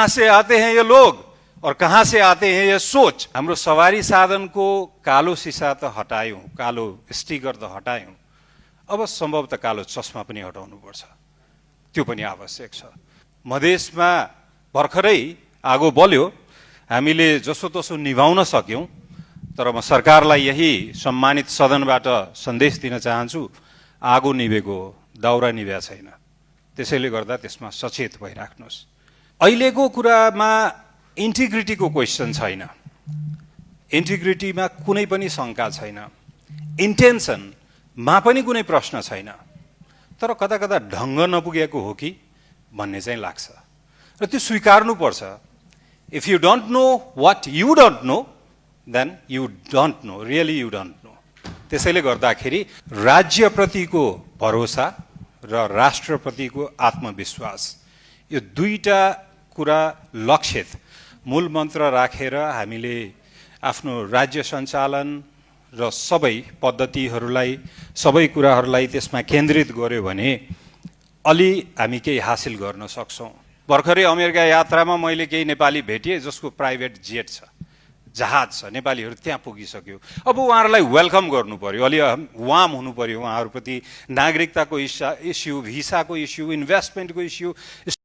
कहाँ से आते हैं ये लोग और कहाँ से आते हैं ये सोच। हाम्रो सवारी साधनको कालो सिसा त हटायौं, कालो स्टिकर त हटायौं, अब सम्भवतः कालो चस्मा पनि हटाउनुपर्छ, त्यो पनि आवश्यक छ। मधेसमा भर्खरै आगो बल्यो, हामीले जसोतसो निभाउन सक्यौं, तर म सरकारलाई यही सम्मानित सदनबाट सन्देश दिन चाहन्छु, आगो निभेको हो, दाउरा निभ्या छैन। त्यसैले गर्दा त्यसमा सचेत भइराख्नुहोस्। अहिलेको कुरामा इन्टिग्रिटीको क्वेसन छैन, इन्टिग्रिटीमा कुनै पनि शंका छैन, इन्टेन्सनमा पनि कुनै प्रश्न छैन, तर कता कता ढङ्ग नपुगेको हो कि भन्ने चाहिँ लाग्छ र त्यो स्वीकार्नुपर्छ। If you don't know what you don't know, then you don't know, really you don't know. त्यसैले गर्दाखेरि राज्यप्रतिको भरोसा र राष्ट्रप्रतिको आत्मविश्वास, यो दुईटा कुरा लक्षित मूल मन्त्र राखेर हामीले आफ्नो राज्य सञ्चालन र सबै पद्धतिहरूलाई, सबै कुराहरूलाई त्यसमा केन्द्रित गर्यो भने अलि हामी केही हासिल गर्न सक्छौँ। भर्खरै अमेरिका यात्रामा मैले केही नेपाली भेटिए जसको प्राइभेट जेट छ, जहाज छ, नेपालीहरू त्यहाँ पुगिसक्यो। अब उहाँहरूलाई वेलकम गर्नु पर्यो, अलि वार्म हुनु पर्यो उहाँहरूप्रति। नागरिकताको इस्यु, भिसाको इस्यु, इन्भेस्टमेन्टको इस्यु,